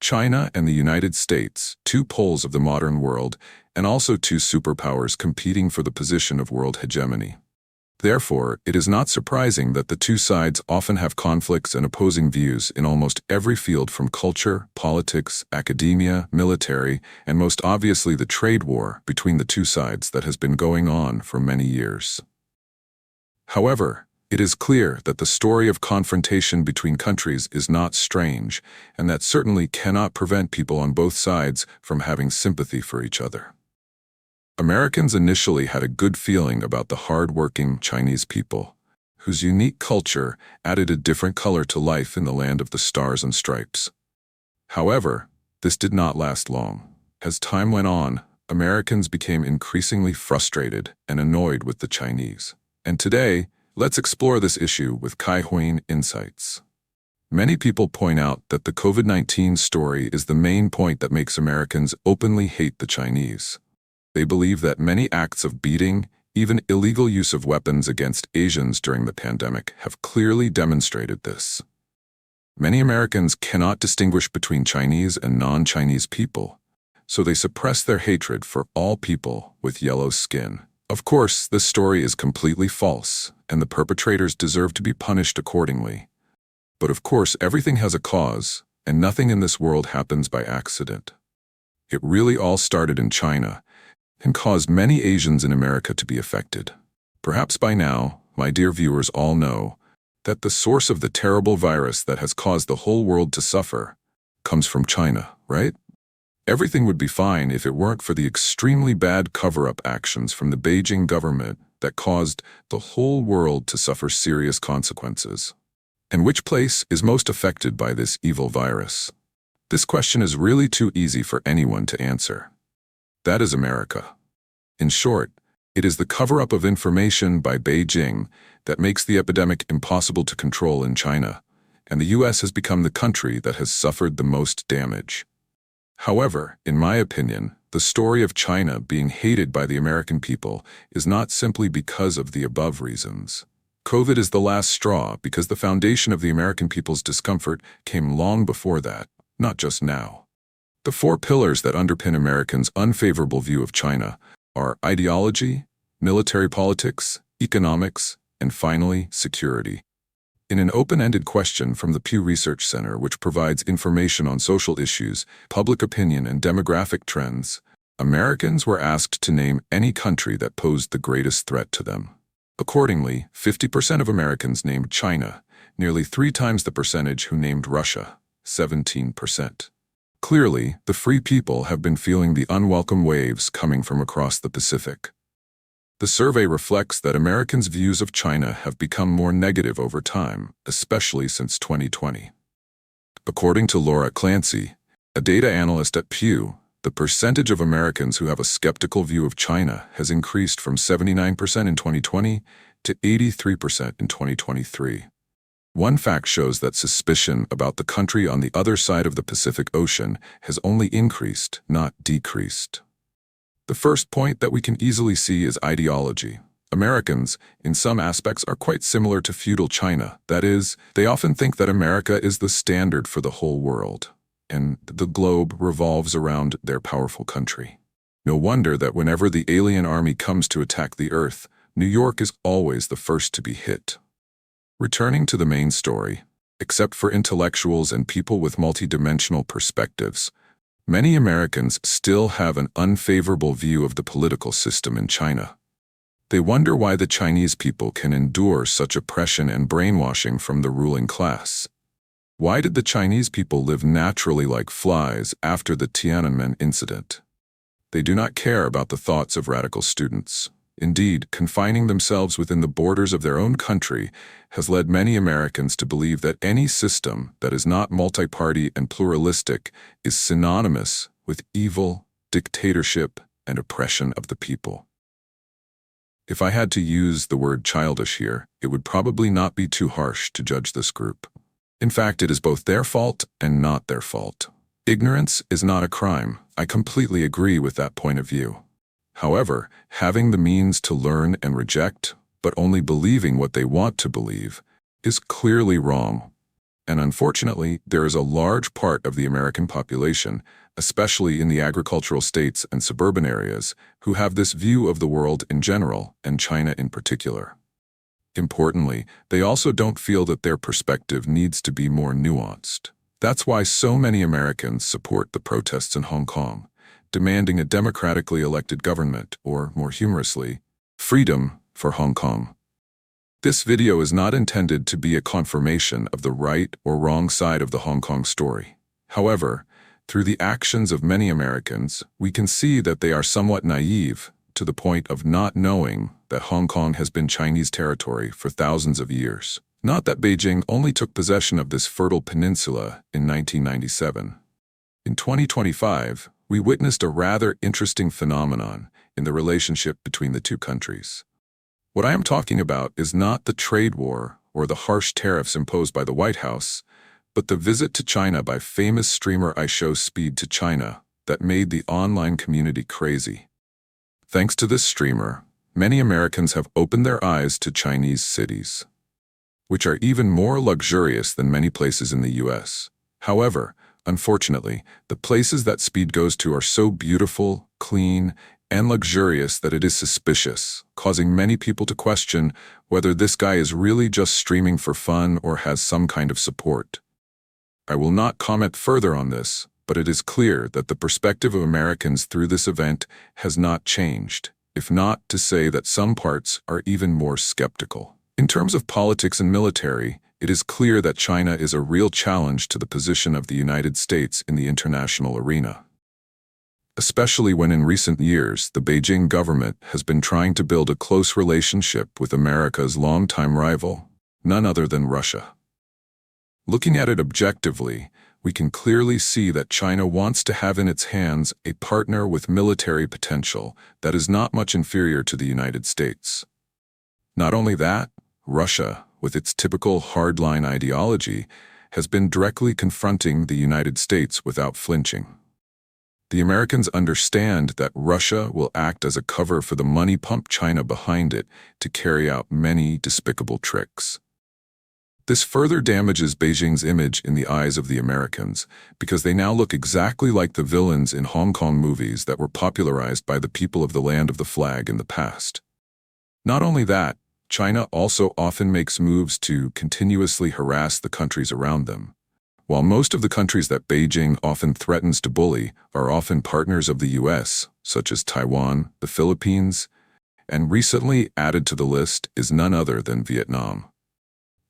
China and the United States, two poles of the modern world, and also two superpowers competing for the position of world hegemony. Therefore, it is not surprising that the two sides often have conflicts and opposing views in almost every field, from culture, politics, academia, military, and most obviously the trade war between the two sides that has been going on for many years. However, it is clear that the story of confrontation between countries is not strange, and that certainly cannot prevent people on both sides from having sympathy for each other. Americans initially had a good feeling about the hard-working Chinese people, whose unique culture added a different color to life in the land of the stars and stripes. However, this did not last long. As time went on, Americans became increasingly frustrated and annoyed with the Chinese. And today, let's explore this issue with Kai-Huyen insights. Many people point out that the COVID-19 story is the main point that makes Americans openly hate the Chinese. They believe that many acts of beating, even illegal use of weapons against Asians during the pandemic, have clearly demonstrated this. Many Americans cannot distinguish between Chinese and non-Chinese people, so they suppress their hatred for all people with yellow skin. Of course, this story is completely false, and the perpetrators deserve to be punished accordingly. But of course, everything has a cause, and nothing in this world happens by accident. It really all started in China, and caused many Asians in America to be affected. Perhaps by now, my dear viewers all know that the source of the terrible virus that has caused the whole world to suffer comes from China, right? Everything would be fine if it weren't for the extremely bad cover-up actions from the Beijing government that caused the whole world to suffer serious consequences. And which place is most affected by this evil virus? This question is really too easy for anyone to answer. That is America. In short, it is the cover-up of information by Beijing that makes the epidemic impossible to control in China, and the US has become the country that has suffered the most damage. However, in my opinion, the story of China being hated by the American people is not simply because of the above reasons. COVID is the last straw because the foundation of the American people's discomfort came long before that, not just now. The four pillars that underpin Americans' unfavorable view of China are ideology, military politics, economics, and finally, security. In an open-ended question from the Pew Research Center, which provides information on social issues, public opinion, and demographic trends, Americans were asked to name any country that posed the greatest threat to them. Accordingly, 50% of Americans named China, nearly 3 times the percentage who named Russia, 17%. Clearly, the free people have been feeling the unwelcome waves coming from across the Pacific. The survey reflects that Americans' views of China have become more negative over time, especially since 2020. According to Laura Clancy, a data analyst at Pew, the percentage of Americans who have a skeptical view of China has increased from 79% in 2020 to 83% in 2023. One fact shows that suspicion about the country on the other side of the Pacific Ocean has only increased, not decreased. The first point that we can easily see is ideology. Americans, in some aspects, are quite similar to feudal China. That is, they often think that America is the standard for the whole world, and the globe revolves around their powerful country. No wonder that whenever the alien army comes to attack the Earth, New York is always the first to be hit. Returning to the main story, except for intellectuals and people with multidimensional perspectives, many Americans still have an unfavorable view of the political system in China. They wonder why the Chinese people can endure such oppression and brainwashing from the ruling class. Why did the Chinese people live naturally like flies after the Tiananmen incident? They do not care about the thoughts of radical students. Indeed, confining themselves within the borders of their own country has led many Americans to believe that any system that is not multi-party and pluralistic is synonymous with evil, dictatorship, and oppression of the people. If I had to use the word childish here, it would probably not be too harsh to judge this group. In fact, it is both their fault and not their fault. Ignorance is not a crime. I completely agree with that point of view. However, having the means to learn and reject, but only believing what they want to believe, is clearly wrong. And unfortunately, there is a large part of the American population, especially in the agricultural states and suburban areas, who have this view of the world in general and China in particular. Importantly, they also don't feel that their perspective needs to be more nuanced. That's why so many Americans support the protests in Hong Kong, demanding a democratically elected government, or, more humorously, freedom for Hong Kong. This video is not intended to be a confirmation of the right or wrong side of the Hong Kong story. However, through the actions of many Americans, we can see that they are somewhat naive to the point of not knowing that Hong Kong has been Chinese territory for thousands of years. Not that Beijing only took possession of this fertile peninsula in 1997. In 2025, we witnessed a rather interesting phenomenon in the relationship between the two countries. What I am talking about is not the trade war or the harsh tariffs imposed by the White House, but the visit to China by famous streamer iShowSpeed to China that made the online community crazy. Thanks to this streamer, many Americans have opened their eyes to Chinese cities, which are even more luxurious than many places in the US. However, unfortunately, the places that Speed goes to are so beautiful, clean, and luxurious that it is suspicious, causing many people to question whether this guy is really just streaming for fun or has some kind of support. I will not comment further on this, but it is clear that the perspective of Americans through this event has not changed, if not to say that some parts are even more skeptical. In terms of politics and military, it is clear that China is a real challenge to the position of the United States in the international arena, especially when in recent years the Beijing government has been trying to build a close relationship with America's longtime rival, none other than Russia. Looking at it objectively, we can clearly see that China wants to have in its hands a partner with military potential that is not much inferior to the United States. Not only that, Russia, with its typical hardline ideology, has been directly confronting the United States without flinching. The Americans understand that Russia will act as a cover for the money pump China behind it to carry out many despicable tricks. This further damages Beijing's image in the eyes of the Americans because they now look exactly like the villains in Hong Kong movies that were popularized by the people of the land of the flag in the past. Not only that, China also often makes moves to continuously harass the countries around them. While most of the countries that Beijing often threatens to bully are often partners of the US, such as Taiwan, the Philippines, and recently added to the list is none other than Vietnam.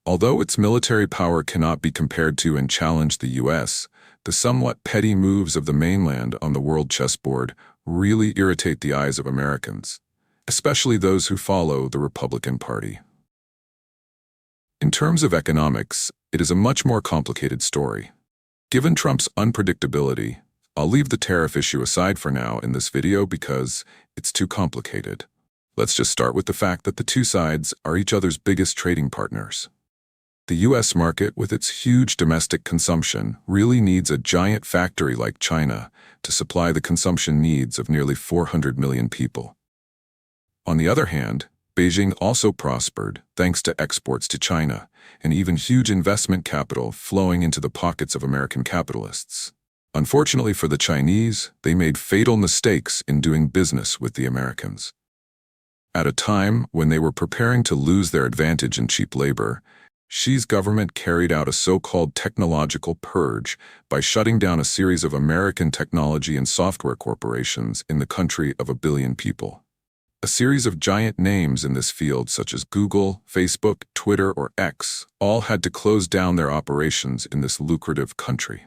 Although its military power cannot be compared to and challenge the US, the somewhat petty moves of the mainland on the world chessboard really irritate the eyes of Americans, especially those who follow the Republican Party. In terms of economics, it is a much more complicated story. Given Trump's unpredictability, I'll leave the tariff issue aside for now in this video because it's too complicated. Let's just start with the fact that the two sides are each other's biggest trading partners. The US market, with its huge domestic consumption, really needs a giant factory like China to supply the consumption needs of nearly 400 million people. On the other hand, Beijing also prospered thanks to exports to China, and even huge investment capital flowing into the pockets of American capitalists. Unfortunately for the Chinese, they made fatal mistakes in doing business with the Americans. At a time when they were preparing to lose their advantage in cheap labor, Xi's government carried out a so-called technological purge by shutting down a series of American technology and software corporations in the country of 1 billion people. A series of giant names in this field such as Google, Facebook, Twitter, or X all had to close down their operations in this lucrative country.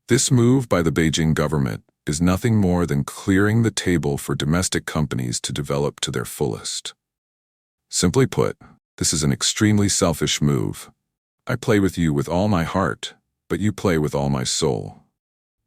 This move by the Beijing government is nothing more than clearing the table for domestic companies to develop to their fullest. Simply put, this is an extremely selfish move. I play with you with all my heart, but you play with all my soul.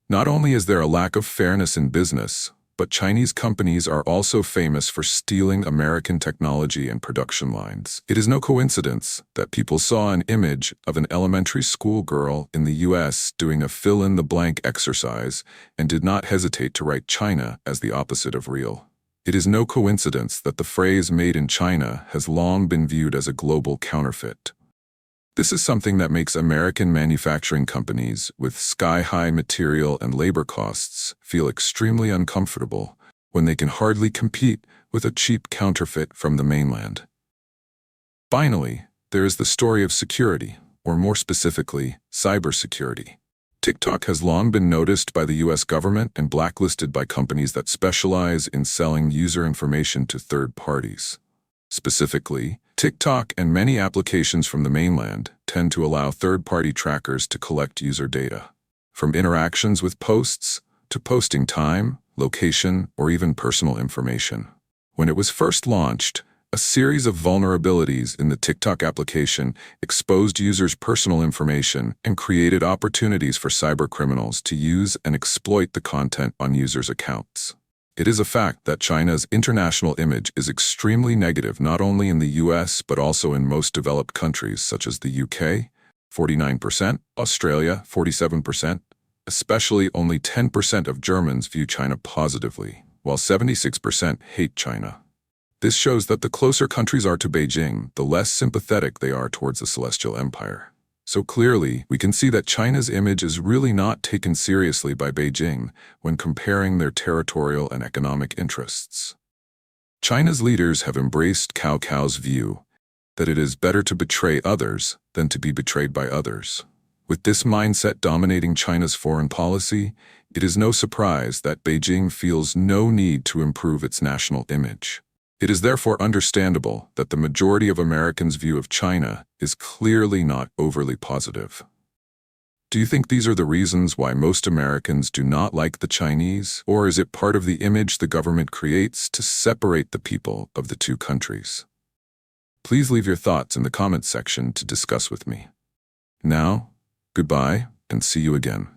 Not only is there a lack of fairness in business, but Chinese companies are also famous for stealing American technology and production lines. It is no coincidence that people saw an image of an elementary school girl in the US doing a fill-in-the-blank exercise and did not hesitate to write China as the opposite of real. It is no coincidence that the phrase "made in China" has long been viewed as a global counterfeit. This is something that makes American manufacturing companies with sky-high material and labor costs feel extremely uncomfortable when they can hardly compete with a cheap counterfeit from the mainland. Finally, there is the story of security, or more specifically, cybersecurity. TikTok has long been noticed by the US government and blacklisted by companies that specialize in selling user information to third parties. Specifically, TikTok and many applications from the mainland tend to allow third-party trackers to collect user data, from interactions with posts to posting time, location, or even personal information. When it was first launched, a series of vulnerabilities in the TikTok application exposed users' personal information and created opportunities for cybercriminals to use and exploit the content on users' accounts. It is a fact that China's international image is extremely negative not only in the US but also in most developed countries such as the UK, 49%, Australia, 47%, especially only 10% of Germans view China positively, while 76% hate China. This shows that the closer countries are to Beijing, the less sympathetic they are towards the Celestial Empire. So clearly, we can see that China's image is really not taken seriously by Beijing when comparing their territorial and economic interests. China's leaders have embraced Cao Cao's view that it is better to betray others than to be betrayed by others. With this mindset dominating China's foreign policy, it is no surprise that Beijing feels no need to improve its national image. It is therefore understandable that the majority of Americans' view of China is clearly not overly positive. Do you think these are the reasons why most Americans do not like the Chinese, or is it part of the image the government creates to separate the people of the two countries? Please leave your thoughts in the comments section to discuss with me. Now, goodbye, and see you again.